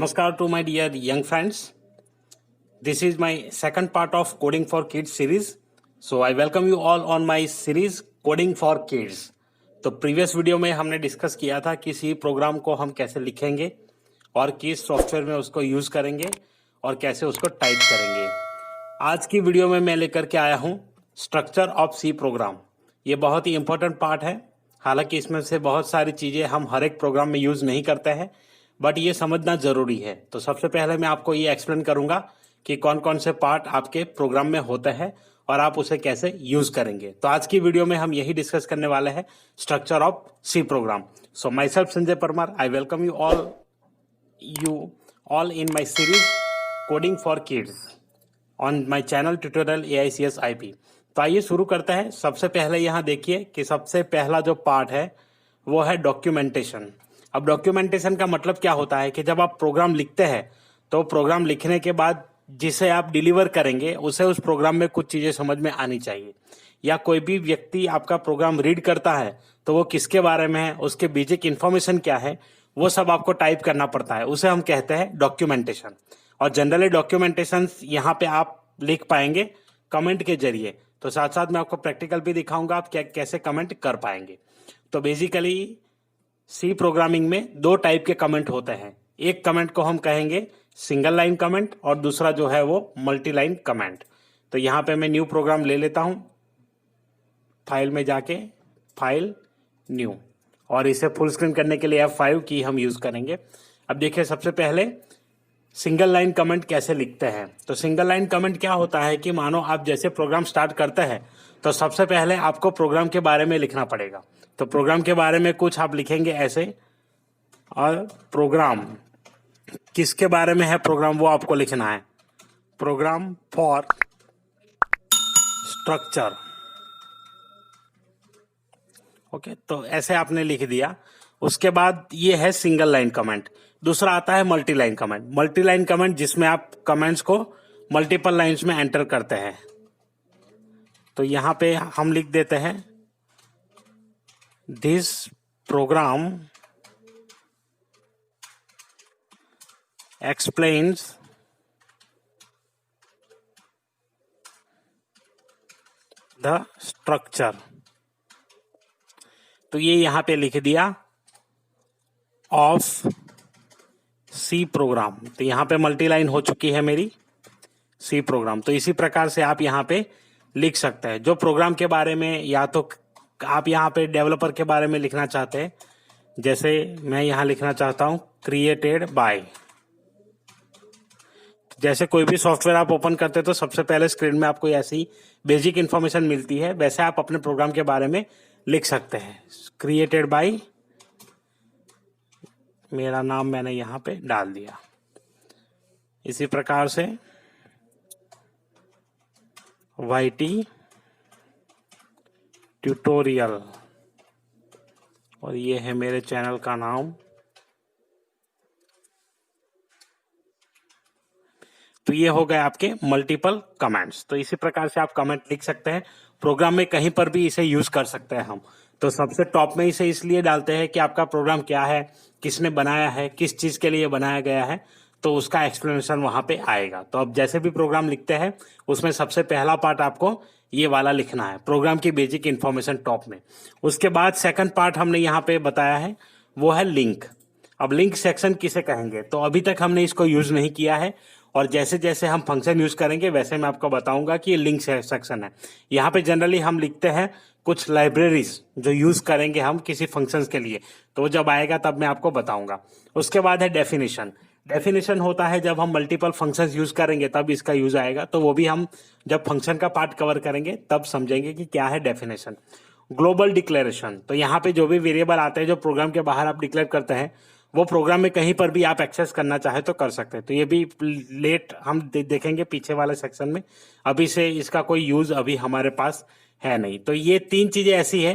Namaskar to my dear young friends. This is my second part of Coding for Kids series. So I welcome you all on my series Coding for Kids. तो previous video में हमने discuss किया था कि C program को हम कैसे लिखेंगे और किस सॉफ्टवेयर में उसको यूज करेंगे और कैसे उसको टाइप करेंगे। आज की वीडियो में मैं लेकर के आया हूँ स्ट्रक्चर ऑफ सी प्रोग्राम। ये बहुत ही इंपॉर्टेंट पार्ट है। हालांकि इसमें से बहुत सारी चीजें हम हर एक प्रोग्राम में यूज नहीं करते हैं, बट ये समझना जरूरी है। तो सबसे पहले मैं आपको ये एक्सप्लेन करूंगा कि कौन कौन से पार्ट आपके प्रोग्राम में होते हैं और आप उसे कैसे यूज करेंगे। तो आज की वीडियो में हम यही डिस्कस करने वाले हैं, structure of C program. So myself Sanjay Parmar, I welcome you all in my series coding for kids on my channel tutorial AICS IP। तो आइए शुरू करते हैं। सबसे पहले यहाँ देखिए कि सबसे पहला जो पार्ट है वो है डॉक्यूमेंटेशन। अब डॉक्यूमेंटेशन का मतलब क्या होता है कि जब आप प्रोग्राम लिखते हैं तो प्रोग्राम लिखने के बाद जिसे आप डिलीवर करेंगे उसे उस प्रोग्राम में कुछ चीजें समझ में आनी चाहिए, या कोई भी व्यक्ति आपका प्रोग्राम रीड करता है तो वो किसके बारे में है, उसके बेसिक इन्फॉर्मेशन क्या है, वो सब आपको टाइप करना पड़ता है। उसे हम कहते हैं डॉक्यूमेंटेशन। और जनरली डॉक्यूमेंटेशन यहाँ पे आप लिख पाएंगे कमेंट के जरिए। तो साथ साथ मैं आपको प्रैक्टिकल भी दिखाऊंगा आप कैसे कमेंट कर पाएंगे। तो बेसिकली सी प्रोग्रामिंग में दो टाइप के कमेंट होते हैं। एक कमेंट को हम कहेंगे सिंगल लाइन कमेंट और दूसरा जो है वो मल्टी लाइन कमेंट। तो यहाँ पे मैं न्यू प्रोग्राम ले लेता हूँ, फाइल में जाके फाइल न्यू, और इसे फुल स्क्रीन करने के लिए F5 की हम यूज करेंगे। अब देखिए सबसे पहले सिंगल लाइन कमेंट कैसे लिखते हैं। तो सिंगल लाइन कमेंट क्या होता है कि मानो आप जैसे प्रोग्राम स्टार्ट करते हैं तो सबसे पहले आपको प्रोग्राम के बारे में लिखना पड़ेगा। तो प्रोग्राम के बारे में कुछ आप लिखेंगे ऐसे, और प्रोग्राम किसके बारे में है प्रोग्राम वो आपको लिखना है, प्रोग्राम फॉर स्ट्रक्चर। ओके, तो ऐसे आपने लिख दिया। उसके बाद ये है सिंगल लाइन कमेंट। दूसरा आता है multi line comment. Multi line comment जिसमें आप कमेंट्स को मल्टीपल लाइंस में एंटर करते हैं। तो यहां पे हम लिख देते हैं this program explains the structure. तो ये यहां पे लिख दिया ऑफ सी प्रोग्राम। तो यहां पे मल्टी लाइन हो चुकी है मेरी सी प्रोग्राम। तो इसी प्रकार से आप यहां पे लिख सकते हैं जो प्रोग्राम के बारे में, या तो आप यहां पे डेवलपर के बारे में लिखना चाहते हैं, जैसे मैं यहां लिखना चाहता हूं क्रिएटेड बाय। जैसे कोई भी सॉफ्टवेयर आप ओपन करते हैं तो सबसे पहले स्क्रीन में आपको ऐसी बेसिक इंफॉर्मेशन मिलती है, वैसे आप अपने प्रोग्राम के बारे में लिख सकते हैं। क्रिएटेड बाय, मेरा नाम मैंने यहां पे डाल दिया। इसी प्रकार से YT ट्यूटोरियल, और ये है मेरे चैनल का नाम। तो ये हो गए आपके मल्टीपल कमेंट्स। तो इसी प्रकार से आप कमेंट लिख सकते हैं। प्रोग्राम में कहीं पर भी इसे यूज कर सकते हैं हम। तो सबसे टॉप में इसे इसलिए डालते हैं कि आपका प्रोग्राम क्या है, किसने बनाया है, किस चीज के लिए बनाया गया है, तो उसका एक्सप्लेनेशन वहां पे आएगा। तो अब जैसे भी प्रोग्राम लिखते हैं उसमें सबसे पहला पार्ट आपको ये वाला लिखना है, प्रोग्राम की बेसिक इंफॉर्मेशन टॉप में। उसके बाद सेकंड पार्ट हमने यहाँ पे बताया है वो है लिंक। अब लिंक सेक्शन किसे कहेंगे, तो अभी तक हमने इसको यूज नहीं किया है, और जैसे जैसे हम फंक्शन यूज करेंगे वैसे मैं आपको बताऊंगा कि ये लिंक सेक्शन है। यहाँ पे जनरली हम लिखते हैं कुछ लाइब्रेरीज जो यूज करेंगे हम किसी फंक्शंस के लिए, तो जब आएगा तब मैं आपको बताऊंगा। उसके बाद है डेफिनेशन। डेफिनेशन होता है जब हम मल्टीपल फंक्शंस यूज करेंगे तब इसका यूज आएगा, तो वो भी हम जब फंक्शन का पार्ट कवर करेंगे तब समझेंगे कि क्या है डेफिनेशन। ग्लोबल डिक्लेरेशन, तो यहाँ पे जो भी वेरिएबल आते हैं जो प्रोग्राम के बाहर आप डिक्लेयर करते हैं वो प्रोग्राम में कहीं पर भी आप एक्सेस करना चाहे तो कर सकते हैं। तो ये भी लेट हम देखेंगे पीछे वाले सेक्शन में, अभी से इसका कोई यूज अभी हमारे पास है नहीं। तो ये तीन चीजें ऐसी है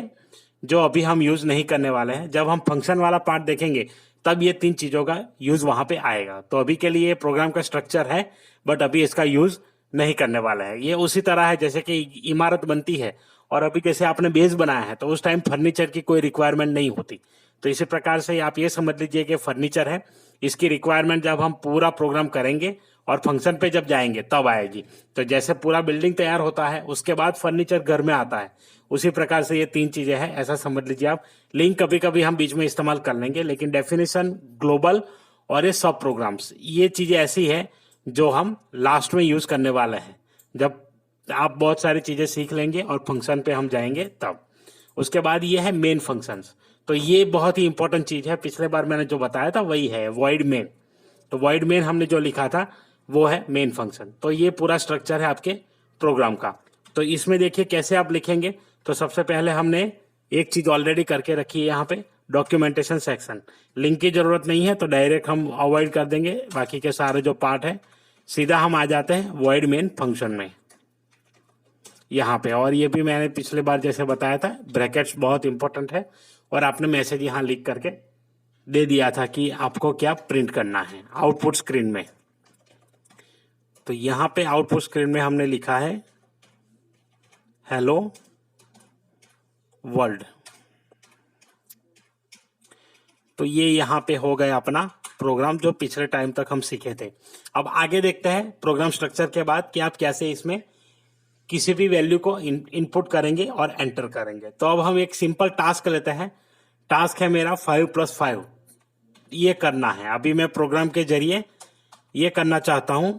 जो अभी हम यूज नहीं करने वाले हैं। जब हम फंक्शन वाला पार्ट देखेंगे तब ये तीन चीजों का यूज वहां पे आएगा। तो अभी के लिए प्रोग्राम का स्ट्रक्चर है, बट अभी इसका यूज नहीं करने वाला है। ये उसी तरह है जैसे कि इमारत बनती है और अभी जैसे आपने बेस बनाया है तो उस टाइम फर्नीचर की कोई रिक्वायरमेंट नहीं होती। तो इसी प्रकार से आप ये समझ लीजिए कि फर्नीचर है, इसकी रिक्वायरमेंट जब हम पूरा प्रोग्राम करेंगे और फंक्शन पे जब जाएंगे तब आएगी। तो जैसे पूरा बिल्डिंग तैयार होता है उसके बाद फर्नीचर घर में आता है, उसी प्रकार से ये 3 चीजें हैं, ऐसा समझ लीजिए आप। लिंक कभी कभी हम बीच में इस्तेमाल कर लेंगे, लेकिन डेफिनेशन, ग्लोबल और ये सब प्रोग्राम्स, ये चीजें ऐसी है जो हम लास्ट में यूज करने वाले हैं, जब आप बहुत सारी चीजें सीख लेंगे और फंक्शन पे हम जाएंगे तब। उसके बाद ये है मेन फंक्शंस। तो ये बहुत ही इंपॉर्टेंट चीज है, पिछले बार मैंने जो बताया था वही है वॉइड मेन। तो वॉइड मेन हमने जो लिखा था वो है मेन फंक्शन। तो ये पूरा स्ट्रक्चर है आपके प्रोग्राम का। तो इसमें देखिए कैसे आप लिखेंगे। तो सबसे पहले हमने एक चीज ऑलरेडी करके रखी है यहाँ पे, डॉक्यूमेंटेशन सेक्शन। लिंक की जरूरत नहीं है तो डायरेक्ट हम अवॉइड कर देंगे, बाकी के सारे जो पार्ट है सीधा हम आ जाते हैं वॉइड मेन फंक्शन में यहाँ पे। और ये भी मैंने पिछले बार जैसे बताया था, ब्रैकेट्स बहुत इंपॉर्टेंट है, और आपने मैसेज यहाँ लिख करके दे दिया था कि आपको क्या प्रिंट करना है आउटपुट स्क्रीन में। तो यहाँ पे आउटपुट स्क्रीन में हमने लिखा है हेलो वर्ल्ड। तो ये यहाँ पे हो गया अपना प्रोग्राम जो पिछले टाइम तक हम सीखे थे। अब आगे देखते हैं प्रोग्राम स्ट्रक्चर के बाद कि आप कैसे इसमें किसी भी वैल्यू को इनपुट करेंगे और एंटर करेंगे। तो अब हम एक सिंपल टास्क लेते हैं। टास्क है मेरा 5+5, ये करना है। अभी मैं प्रोग्राम के जरिए ये करना चाहता हूं,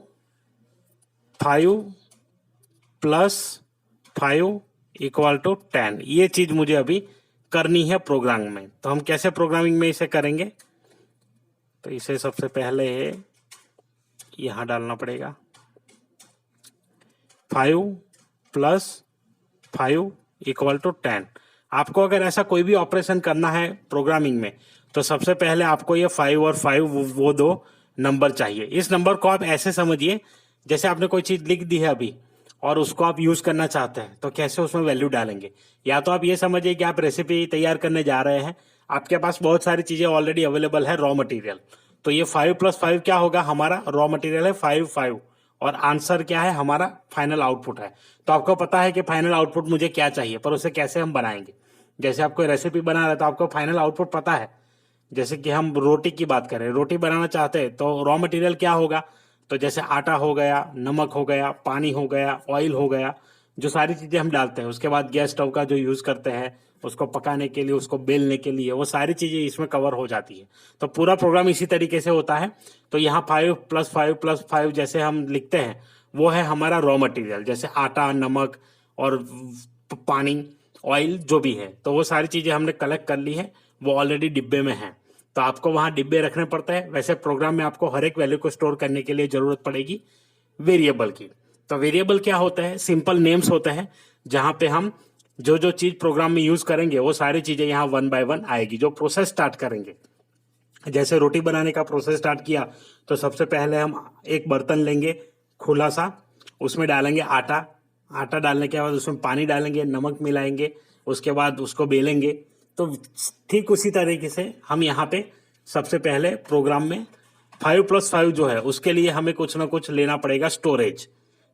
5+5 = 10। ये चीज मुझे अभी करनी है प्रोग्राम में। तो हम कैसे प्रोग्रामिंग में इसे करेंगे, तो इसे सबसे पहले यहां डालना पड़ेगा 5+5 = 10। आपको अगर ऐसा कोई भी ऑपरेशन करना है प्रोग्रामिंग में तो सबसे पहले आपको ये 5 और 5 वो दो नंबर चाहिए। इस नंबर को आप ऐसे समझिए जैसे आपने कोई चीज लिख दी है अभी और उसको आप यूज करना चाहते हैं, तो कैसे उसमें वैल्यू डालेंगे। या तो आप ये समझिए कि आप रेसिपी तैयार करने जा रहे हैं, आपके पास बहुत सारी चीजें ऑलरेडी अवेलेबल है, रॉ मटेरियल। तो ये 5+5 क्या होगा, हमारा रॉ मटेरियल है 5 और आंसर क्या है, हमारा फाइनल आउटपुट है। तो आपको पता है कि फाइनल आउटपुट मुझे क्या चाहिए, पर उसे कैसे हम बनाएंगे। जैसे आप कोई रेसिपी बना रहे हैं तो आपको फाइनल आउटपुट पता है। जैसे कि हम रोटी की बात करें, रोटी बनाना चाहते हैं तो रॉ मटेरियल क्या होगा, तो जैसे आटा हो गया, नमक हो गया, पानी हो गया, ऑयल हो गया, जो सारी चीजें हम डालते हैं। उसके बाद गैस स्टोव का जो यूज करते हैं उसको पकाने के लिए, उसको बेलने के लिए, वो सारी चीजें इसमें कवर हो जाती है। तो पूरा प्रोग्राम इसी तरीके से होता है। तो यहाँ 5+5+5 जैसे हम लिखते हैं वो है हमारा रॉ मटेरियल, जैसे आटा, नमक और पानी, ऑयल जो भी है। तो वो सारी चीजें हमने कलेक्ट कर ली है, वो ऑलरेडी डिब्बे में है। तो आपको वहां डिब्बे रखने पड़ते हैं। वैसे प्रोग्राम में आपको हर एक वैल्यू को स्टोर करने के लिए जरूरत पड़ेगी वेरिएबल की। तो वेरिएबल क्या होता है, सिंपल नेम्स होते हैं जहां पे हम जो जो चीज प्रोग्राम में यूज करेंगे वो सारी चीजें यहाँ 1 by 1 आएगी। जो प्रोसेस स्टार्ट करेंगे, जैसे रोटी बनाने का प्रोसेस स्टार्ट किया तो सबसे पहले हम एक बर्तन लेंगे खुला सा, उसमें डालेंगे आटा। आटा डालने के बाद उसमें पानी डालेंगे, नमक मिलाएंगे, उसके बाद उसको बेलेंगे। तो ठीक उसी तरीके से हम यहाँ पे सबसे पहले प्रोग्राम में 5+5 जो है उसके लिए हमें कुछ ना कुछ लेना पड़ेगा स्टोरेज,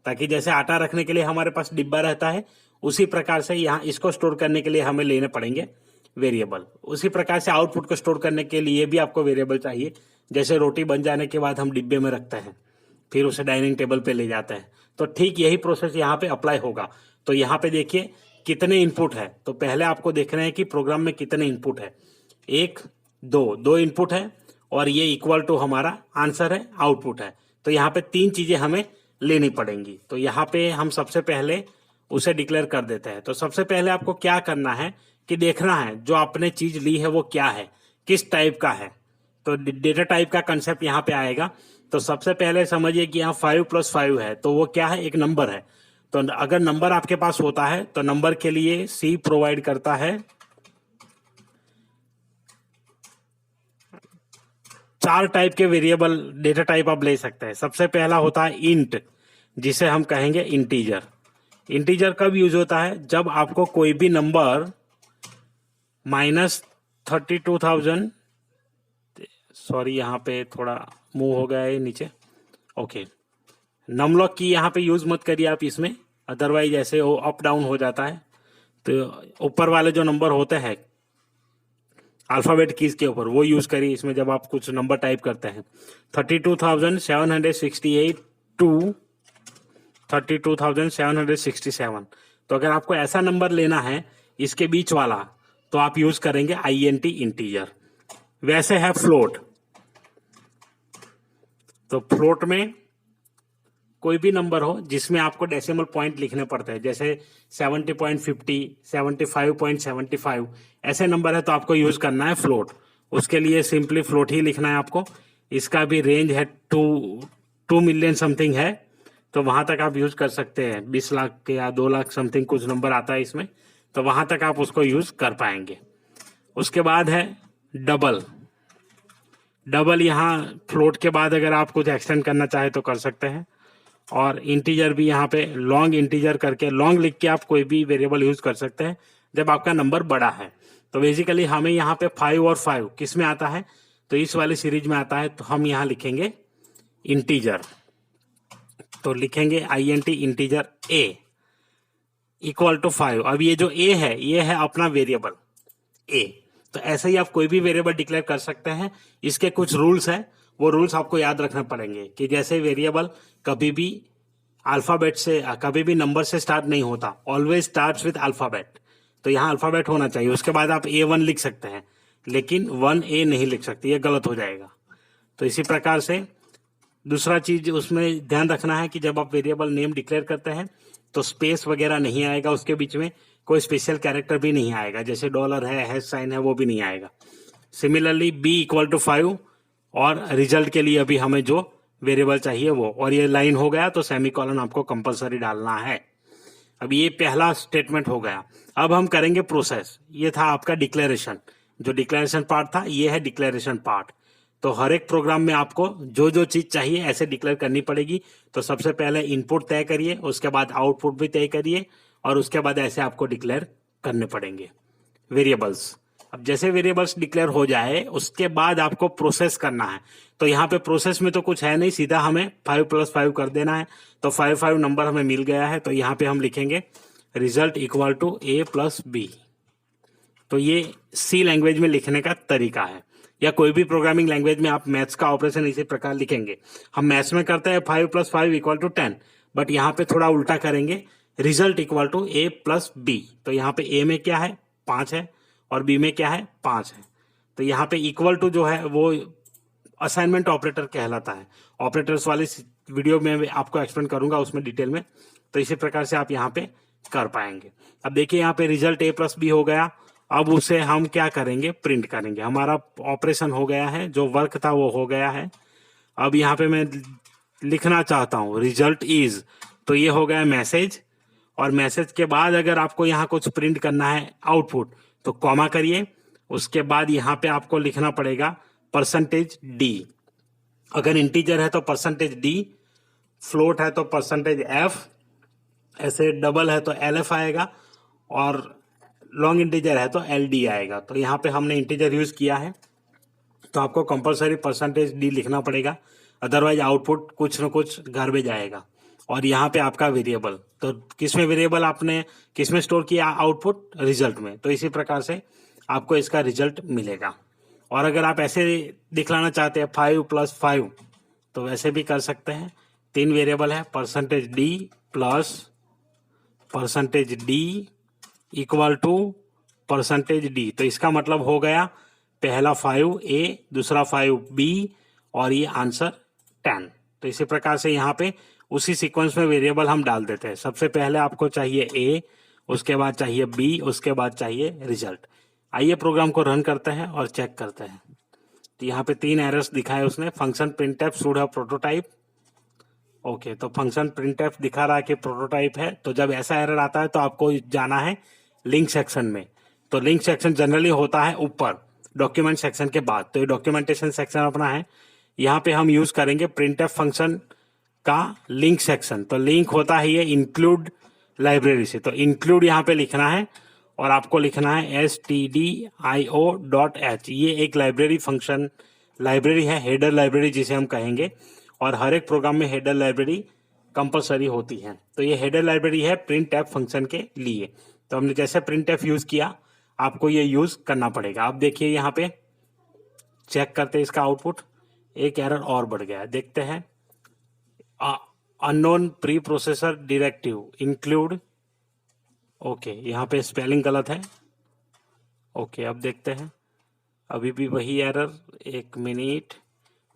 ताकि जैसे आटा रखने के लिए हमारे पास डिब्बा रहता है उसी प्रकार से यहाँ इसको स्टोर करने के लिए हमें लेने पड़ेंगे वेरिएबल। उसी प्रकार से आउटपुट को स्टोर करने के लिए भी आपको वेरिएबल चाहिए। जैसे रोटी बन जाने के बाद हम डिब्बे में रखते हैं, फिर उसे डाइनिंग टेबल पे ले जाते हैं, तो ठीक यही प्रोसेस यहाँ पे अप्लाई होगा। तो यहाँ पे देखिए कितने इनपुट है। तो पहले आपको देखना है कि प्रोग्राम में कितने इनपुट है, 1 2 इनपुट है, और ये इक्वल टू हमारा आंसर है, आउटपुट है। तो यहाँ पे 3 चीजें हमें लेनी पड़ेंगी। तो यहाँ पे हम सबसे पहले उसे डिक्लेयर कर देते हैं। तो सबसे पहले आपको क्या करना है कि देखना है जो आपने चीज ली है वो क्या है, किस टाइप का है। तो डेटा टाइप का कंसेप्ट यहाँ पे आएगा। तो सबसे पहले समझिए कि यहाँ 5+5 है, तो वो क्या है, एक नंबर है। तो अगर नंबर आपके पास होता है तो नंबर के लिए सी प्रोवाइड करता है 4 टाइप के वेरिएबल डेटा टाइप आप ले सकते हैं। सबसे पहला होता है इंट, जिसे हम कहेंगे इंटीजर। इंटीजर कब यूज होता है, जब आपको कोई भी नंबर -32,000, सॉरी यहाँ पे थोड़ा मूव हो गया है नीचे, ओके, नमलॉक की यहाँ पे यूज मत करिए आप इसमें, अदरवाइज ऐसे वो अप डाउन हो जाता है। तो ऊपर वाले जो नंबर होते हैं अल्फाबेट कीज के ऊपर, वो यूज करिए इसमें जब आप कुछ नंबर टाइप करते हैं। 32,768 टू 32,767। तो अगर आपको ऐसा नंबर लेना है इसके बीच वाला, तो आप यूज करेंगे INT इंटीजर। वैसे है फ्लोट, तो फ्लोट में कोई भी नंबर हो जिसमें आपको डेसिमल पॉइंट लिखने पड़ते हैं, जैसे 70.50, 75.75, ऐसे नंबर है तो आपको यूज करना है फ्लोट। उसके लिए सिंपली फ्लोट ही लिखना है आपको। इसका भी रेंज है 2 मिलियन समथिंग है, तो वहां तक आप यूज कर सकते हैं। 20 लाख या 2 लाख समथिंग कुछ नंबर आता है इसमें, तो वहां तक आप उसको यूज कर पाएंगे। उसके बाद है डबल। डबल यहाँ फ्लोट के बाद अगर आप कुछ एक्सटेंड करना चाहे तो कर सकते हैं। और इंटीजर भी यहाँ पे लॉन्ग इंटीजर करके, लॉन्ग लिख के आप कोई भी वेरिएबल यूज कर सकते हैं जब आपका नंबर बड़ा है। तो बेसिकली हमें यहाँ पे 5 और 5 किस में आता है, तो इस वाली सीरीज में आता है, तो हम यहाँ लिखेंगे इंटीजर। तो लिखेंगे INT integer A equal to 5। अब ये जो A है ये है अपना वेरिएबल A। तो ऐसे ही आप कोई भी वेरिएबल डिक्लेयर कर सकते हैं। इसके कुछ रूल्स हैं, वो रूल्स आपको याद रखने पड़ेंगे कि जैसे वेरिएबल कभी भी अल्फाबेट से, कभी भी नंबर से स्टार्ट नहीं होता, ऑलवेज स्टार्ट्स विद अल्फाबेट। तो यहाँ अल्फाबेट होना चाहिए। उसके बाद आप A1 लिख सकते हैं, लेकिन 1A नहीं लिख सकते, ये गलत हो जाएगा। तो इसी प्रकार से दूसरा चीज उसमें ध्यान रखना है कि जब आप वेरिएबल नेम डिक्लेयर करते हैं तो स्पेस वगैरह नहीं आएगा, उसके बीच में कोई स्पेशल कैरेक्टर भी नहीं आएगा, जैसे डॉलर है, हैश साइन है, वो भी नहीं आएगा। सिमिलरली B इक्वल टू 5, और रिजल्ट के लिए अभी हमें जो वेरिएबल चाहिए वो, और ये लाइन हो गया तो सेमीकोलन आपको कंपलसरी डालना है। अब ये पहला स्टेटमेंट हो गया। अब हम करेंगे प्रोसेस। ये था आपका डिक्लेरेशन, जो डिक्लेरेशन पार्ट था, ये है डिक्लेरेशन पार्ट। तो हर एक प्रोग्राम में आपको जो जो चीज चाहिए ऐसे डिक्लेयर करनी पड़ेगी। तो सबसे पहले इनपुट तय करिए, उसके बाद आउटपुट भी तय करिए, और उसके बाद ऐसे आपको डिक्लेयर करने पड़ेंगे वेरिएबल्स। अब जैसे वेरिएबल्स डिक्लेयर हो जाए उसके बाद आपको प्रोसेस करना है। तो यहाँ पे प्रोसेस में तो कुछ है नहीं, सीधा हमें 5 + 5 कर देना है। तो 5 नंबर हमें मिल गया है, तो यहाँ पे हम लिखेंगे result equal to A + B। तो ये C लैंग्वेज में लिखने का तरीका है, या कोई भी प्रोग्रामिंग लैंग्वेज में आप मैथ्स का ऑपरेशन इसी प्रकार लिखेंगे। हम मैथ्स में करते हैं 5 + 5 = 10, बट यहाँ पे थोड़ा उल्टा करेंगे, result equal to A + B। तो यहाँ पे A में क्या है, 5 है, और B में क्या है, 5 है। तो यहाँ पे इक्वल टू जो है वो असाइनमेंट ऑपरेटर कहलाता है। ऑपरेटर्स वाले वीडियो में आपको एक्सप्लेन करूंगा उसमें डिटेल में। तो इसी प्रकार से आप यहाँ पे कर पाएंगे। अब देखिए यहाँ पे रिजल्ट A + B हो गया। अब उसे हम क्या करेंगे, प्रिंट करेंगे। हमारा ऑपरेशन हो गया है, जो वर्क था वो हो गया है। अब यहाँ पे मैं लिखना चाहता हूँ रिजल्ट इज, तो ये हो गया मैसेज। और मैसेज के बाद अगर आपको यहाँ कुछ प्रिंट करना है आउटपुट, तो कॉमा करिए। उसके बाद यहाँ पे आपको लिखना पड़ेगा %D। अगर इंटीजर है तो %D, फ्लोट है तो %F, ऐसे डबल है तो LF आएगा, और लॉन्ग इंटीजर है तो LD आएगा। तो यहाँ पे हमने इंटीजर यूज किया है, तो आपको कंपलसरी %D लिखना पड़ेगा, अदरवाइज आउटपुट कुछ न कुछ गार्बेज आएगा। और यहाँ पे आपका वेरिएबल, तो किसमें वेरिएबल आपने किसमें स्टोर किया, आउटपुट रिजल्ट में। तो इसी प्रकार से आपको इसका रिजल्ट मिलेगा। और अगर आप ऐसे दिखलाना चाहते हैं 5 + 5, तो वैसे भी कर सकते हैं। 3 वेरिएबल है, %D + %D equal to %D। तो इसका मतलब हो गया पहला 5A, दूसरा 5B, और ये आंसर 10। तो इसी प्रकार से यहाँ पे उसी सीक्वेंस में वेरिएबल हम डाल देते हैं। सबसे पहले आपको चाहिए A, उसके बाद चाहिए B, उसके बाद चाहिए रिजल्ट। आइए प्रोग्राम को रन करते हैं और चेक करते हैं। तो यहाँ पे 3 एरर्स दिखाए उसने। Function printf should have prototype. Okay, तो फंक्शन printf दिखा रहा है कि प्रोटोटाइप है। तो जब ऐसा एरर आता है तो आपको जाना है लिंक सेक्शन में। तो लिंक सेक्शन जनरली होता है ऊपर डॉक्यूमेंट सेक्शन के बाद। तो ये डॉक्यूमेंटेशन सेक्शन अपना है। यहाँ पे हम यूज करेंगे printf फंक्शन का लिंक सेक्शन। तो लिंक होता है ये इंक्लूड लाइब्रेरी से। तो इंक्लूड यहाँ पे लिखना है, और आपको लिखना है stdio.h। ये एक लाइब्रेरी फंक्शन लाइब्रेरी है, हेडर लाइब्रेरी जिसे हम कहेंगे। और हर एक प्रोग्राम में हेडर लाइब्रेरी कंपलसरी होती है। तो ये हेडर लाइब्रेरी है printf फंक्शन के लिए। तो हमने जैसे printf यूज किया, आपको ये यूज करना पड़ेगा। अब देखिए यहाँ पे चेक करते हैं इसका आउटपुट, एक एरर और बढ़ गया, देखते हैं। Unknown pre processor directive include, okay यहाँ पे स्पेलिंग गलत है। ओके अब देखते हैं, अभी भी वही एरर, एक मिनट,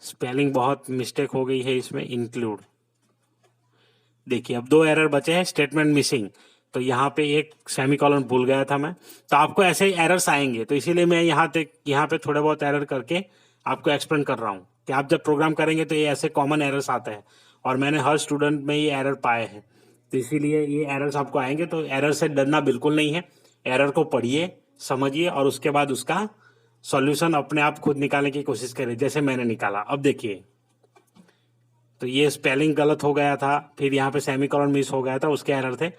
स्पेलिंग बहुत मिस्टेक हो गई है इसमें, इंक्लूड। देखिए अब 2 एरर बचे हैं, स्टेटमेंट मिसिंग, तो यहाँ पे एक सेमीकोलन भूल गया था मैं। तो आपको ऐसे ही एरर्स आएंगे, तो इसीलिए मैं यहाँ पे थोड़े बहुत एरर करके आपको एक्सप्लेन कर रहा हूँ कि आप जब प्रोग्राम करेंगे तो ये ऐसे कॉमन एरर्स आते हैं, और मैंने हर स्टूडेंट में ये एरर पाए हैं, तो इसीलिए ये एरर्स आपको आएंगे। तो एरर से डरना बिल्कुल नहीं है, एरर को पढ़िए, समझिए, और उसके बाद उसका सॉल्यूशन अपने आप खुद निकालने की कोशिश करिए, जैसे मैंने निकाला। अब देखिए, तो ये स्पेलिंग गलत हो गया था, फिर यहाँ पे सेमीकोलन मिस हो गया था, उसके एरर थे।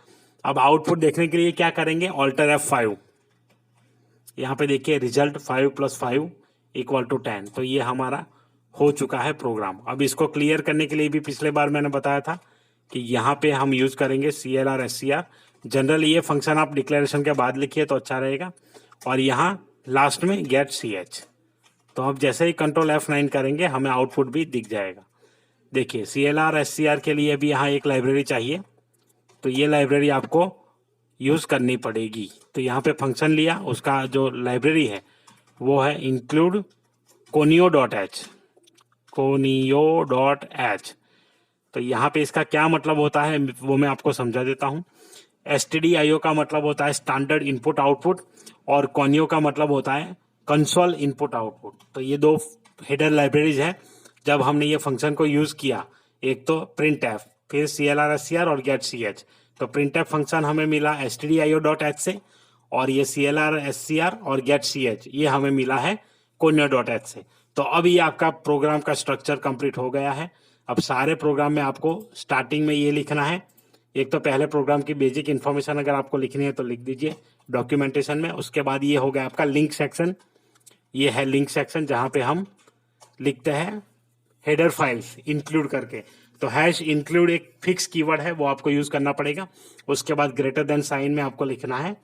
अब आउटपुट देखने के लिए क्या करेंगे, ऑल्टर F5, यहाँ पे देखिए रिजल्ट 5 + 5 = 10, तो ये हमारा हो चुका है प्रोग्राम। अब इसको क्लियर करने के लिए भी पिछले बार मैंने बताया था कि यहाँ पे हम यूज करेंगे CLR SCR। जनरली ये फंक्शन आप डिक्लेरेशन के बाद लिखिए तो अच्छा रहेगा, और यहाँ लास्ट में गेट CH। तो अब जैसे ही कंट्रोल F9 करेंगे हमें आउटपुट भी दिख जाएगा। देखिए CLR SCR के लिए भी यहाँ एक लाइब्रेरी चाहिए, तो ये लाइब्रेरी आपको यूज करनी पड़ेगी। तो यहाँ पे फंक्शन लिया, उसका जो लाइब्रेरी है वो है इंक्लूड conio.h, conio.h। तो यहाँ पे इसका क्या मतलब होता है वो मैं आपको समझा देता हूँ। stdio का मतलब होता है स्टैंडर्ड इनपुट आउटपुट, और conio का मतलब होता है कंसोल इनपुट आउटपुट। तो ये 2 हेडर लाइब्रेरीज है जब हमने ये फंक्शन को यूज किया, एक तो printf, फिर CLR SCR और get ch। तो printf फंक्शन हमें मिला stdio.h से, और ये CLR SCR और get ch ये हमें मिला है conio.h से। तो अब ये आपका प्रोग्राम का स्ट्रक्चर कंप्लीट हो गया है। अब सारे प्रोग्राम में आपको स्टार्टिंग में ये लिखना है, एक तो पहले प्रोग्राम की बेसिक इन्फॉर्मेशन अगर आपको लिखनी है तो लिख दीजिए डॉक्यूमेंटेशन में। उसके बाद ये हो गया आपका लिंक सेक्शन, ये है लिंक सेक्शन जहां पे हम लिखते हैं हेडर फाइल्स इंक्लूड करके। तो #include एक फिक्स कीवर्ड है, वो आपको यूज करना पड़ेगा। उसके बाद ग्रेटर देन साइन में आपको लिखना है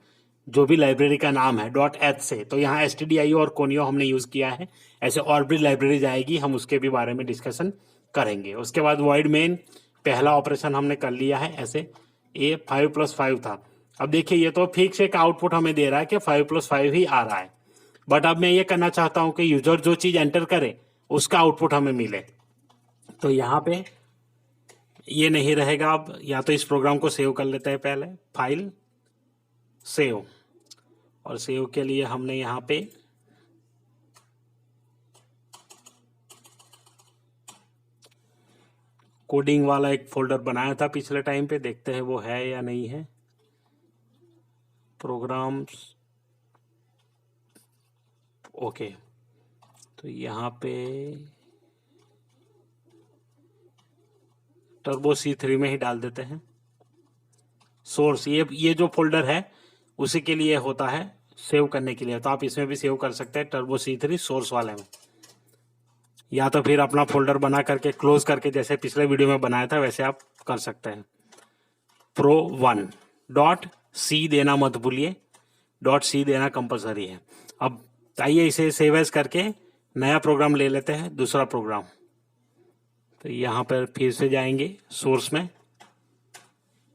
जो भी लाइब्रेरी का नाम है .h से। तो यहाँ stdio और conio हमने यूज किया है, ऐसे और भी लाइब्रेरीज आएगी, हम उसके भी बारे में डिस्कशन करेंगे। उसके बाद void main, पहला ऑपरेशन हमने कर लिया है, ऐसे ये 5 + 5 था। अब देखिए ये तो फिक्स एक आउटपुट हमें दे रहा है कि 5 + 5 ही आ रहा है, बट अब मैं ये करना चाहता हूं कि यूजर जो चीज एंटर करे उसका आउटपुट हमें मिले। तो यहाँ पे ये नहीं रहेगा। अब या तो इस प्रोग्राम को सेव कर लेते हैं, पहले फाइल सेव, और सेव के लिए हमने यहाँ पे कोडिंग वाला एक फोल्डर बनाया था पिछले टाइम पे, देखते हैं वो है या नहीं है। प्रोग्राम्स, ओके, तो यहाँ पे टर्बो C3 में ही डाल देते हैं। सोर्स, ये जो फोल्डर है उसी के लिए होता है सेव करने के लिए, तो आप इसमें भी सेव कर सकते हैं टर्बो C3 सोर्स वाले में, या तो फिर अपना फोल्डर बना करके क्लोज करके जैसे पिछले वीडियो में बनाया था वैसे आप कर सकते हैं। pro1.c देना मत भूलिए, .c देना कंपलसरी है। अब आइए इसे सेव एज करके नया प्रोग्राम ले लेते हैं, दूसरा प्रोग्राम। तो यहाँ पर फिर से जाएंगे सोर्स में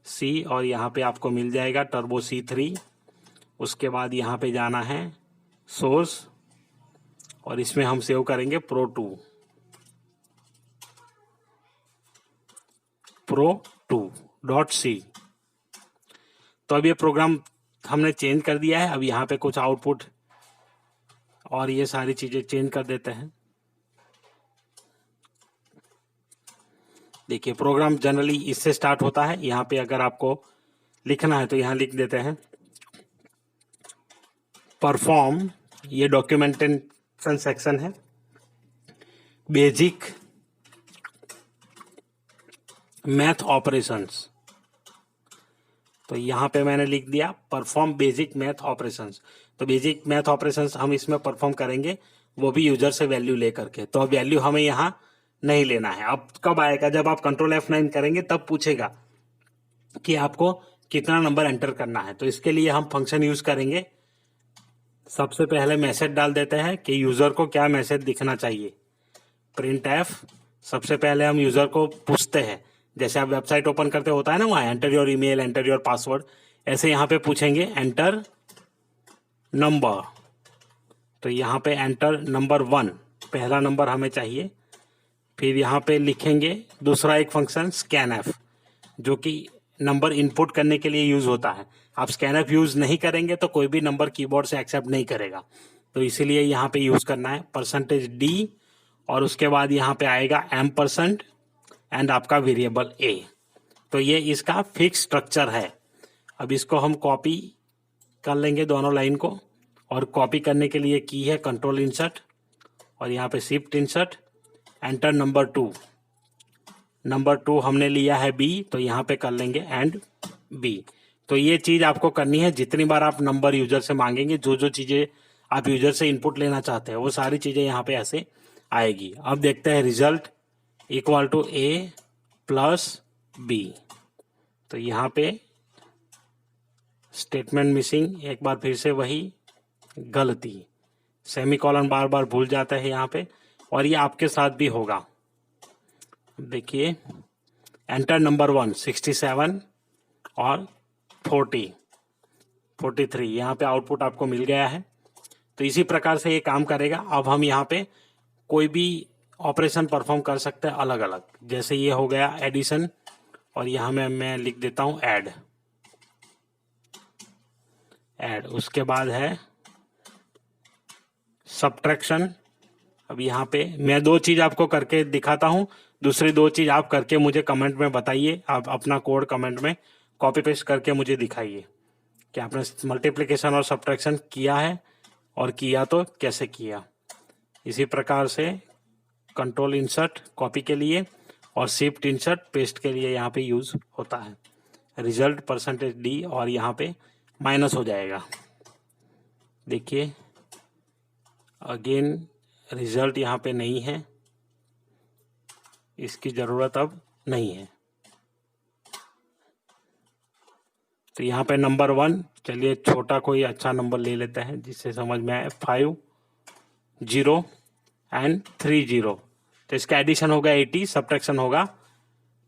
C, और यहाँ पे आपको मिल जाएगा टर्बो C3। उसके बाद यहाँ पे जाना है सोर्स, और इसमें हम सेव करेंगे pro2.c। तो अब ये प्रोग्राम हमने चेंज कर दिया है। अब यहाँ पे कुछ आउटपुट और ये सारी चीजें चेंज कर देते हैं। देखिए प्रोग्राम जनरली इससे स्टार्ट होता है। यहाँ पे अगर आपको लिखना है तो यहाँ लिख देते हैं परफॉर्म, ये डॉक्यूमेंटेशन सेक्शन है, बेसिक मैथ ऑपरेशंस। तो यहाँ पे मैंने लिख दिया परफॉर्म बेसिक मैथ ऑपरेशंस। तो बेसिक मैथ ऑपरेशंस हम इसमें परफॉर्म करेंगे, वो भी यूजर से वैल्यू लेकर के। तो अब वैल्यू हमें यहाँ नहीं लेना है। अब कब आएगा, जब आप कंट्रोल F9 करेंगे तब पूछेगा कि आपको कितना नंबर एंटर करना है। तो इसके लिए हम फंक्शन यूज करेंगे सबसे पहले मैसेज डाल देते हैं कि यूजर को क्या मैसेज दिखना चाहिए। प्रिंट एफ, सबसे पहले हम यूजर को पूछते हैं, जैसे आप वेबसाइट ओपन करते होता है ना, वहाँ enter your email, enter your password, ऐसे यहाँ पे पूछेंगे एंटर नंबर। तो यहाँ पे एंटर नंबर 1, पहला नंबर हमें चाहिए। फिर यहाँ पे लिखेंगे दूसरा एक फंक्शन स्कैन एफ, जो कि नंबर इनपुट करने के लिए यूज होता है। आप स्कैन एफ यूज नहीं करेंगे तो कोई भी नंबर कीबोर्ड से एक्सेप्ट नहीं करेगा, तो इसीलिए यहाँ पे यूज करना है %d, और उसके बाद यहाँ पे आएगा %, एंड आपका वेरिएबल a। तो ये इसका फिक्स स्ट्रक्चर है। अब इसको हम कॉपी कर लेंगे दोनों लाइन को, और कॉपी करने के लिए की है कंट्रोल इंसर्ट, और यहाँ पे shift insert, enter number 2। Number 2 हमने लिया है b, तो यहाँ पे कर लेंगे एंड b। तो ये चीज आपको करनी है जितनी बार आप नंबर यूजर से मांगेंगे, जो जो चीजें आप यूजर से इनपुट लेना चाहते हैं वो सारी चीजें यहाँ पे ऐसे आएगी। अब देखते हैं result equal to a plus b। तो यहाँ पे स्टेटमेंट मिसिंग, एक बार फिर से वही गलती, सेमीकोलन बार बार भूल जाता है यहाँ पे, और ये आपके साथ भी होगा। देखिए एंटर नंबर 1 67 और 43, यहाँ पे आउटपुट आपको मिल गया है। तो इसी प्रकार से ये काम करेगा। अब हम यहाँ पे कोई भी ऑपरेशन परफॉर्म कर सकते हैं अलग अलग, जैसे ये हो गया एडिशन, और यहाँ में मैं लिख देता हूँ ऐड। उसके बाद है सब्ट्रैक्शन। अब यहाँ पे मैं 2 चीज आपको करके दिखाता हूँ, दूसरी 2 चीज आप करके मुझे कमेंट में बताइए। आप अपना कोड कमेंट में कॉपी पेस्ट करके मुझे दिखाइए कि आपने मल्टीप्लिकेशन और सब्ट्रैक्शन किया है, और किया तो कैसे किया। इसी प्रकार से कंट्रोल इंसर्ट कॉपी के लिए, और शिफ्ट इंसर्ट पेस्ट के लिए यहाँ पे यूज होता है। रिजल्ट %d, और यहाँ पे माइनस हो जाएगा। देखिए अगेन रिजल्ट यहाँ पे नहीं है, इसकी जरूरत अब नहीं है। तो यहाँ पे नंबर 1, चलिए छोटा कोई अच्छा नंबर ले लेते हैं जिससे समझ में आए, 5 0 एंड 3 0। तो इसका एडिशन होगा 80, सब्ट्रैक्शन होगा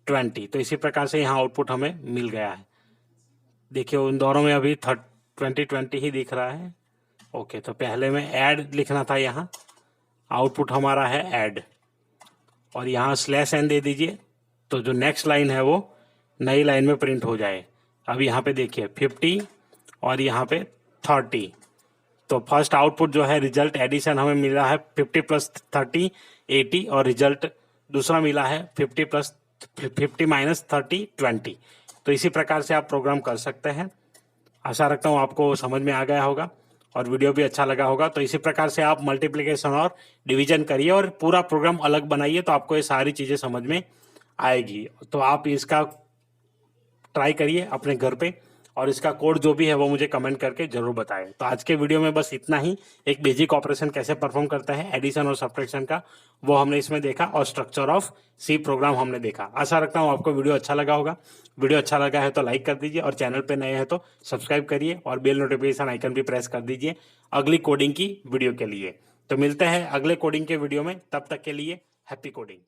20। तो इसी प्रकार से यहाँ आउटपुट हमें मिल गया है। देखिए उन दोनों में अभी 20 ही दिख रहा है। ओके, तो पहले में ऐड लिखना था, यहाँ आउटपुट हमारा है ऐड, और यहाँ /n दे दीजिए, तो जो नेक्स्ट लाइन है वो नई लाइन में प्रिंट हो जाए। अब यहाँ पे देखिए 50 और यहाँ पे 30। तो फर्स्ट आउटपुट जो है रिजल्ट एडिशन हमें मिला है 50 + 30 80, और रिजल्ट दूसरा मिला है 50 - 30 20। तो इसी प्रकार से आप प्रोग्राम कर सकते हैं। आशा रखता हूँ आपको समझ में आ गया होगा और वीडियो भी अच्छा लगा होगा। तो इसी प्रकार से आप मल्टीप्लिकेशन और डिवीजन करिए और पूरा प्रोग्राम अलग बनाइए, तो आपको ये सारी चीजें समझ में आएगी। तो आप इसका ट्राई करिए अपने घर पे, और इसका कोड जो भी है वो मुझे कमेंट करके जरूर बताएं। तो आज के वीडियो में बस इतना ही। एक बेसिक ऑपरेशन कैसे परफॉर्म करता है एडिशन और सब्ट्रैक्शन का, वो हमने इसमें देखा, और स्ट्रक्चर ऑफ सी प्रोग्राम हमने देखा। आशा रखता हूँ आपको वीडियो अच्छा लगा होगा। वीडियो अच्छा लगा है तो लाइक कर दीजिए, और चैनल पे नए हैं तो सब्सक्राइब करिए, और बेल नोटिफिकेशन आइकन भी प्रेस कर दीजिए अगली कोडिंग की वीडियो के लिए। तो मिलते हैं अगले कोडिंग के वीडियो में, तब तक के लिए हैप्पी कोडिंग।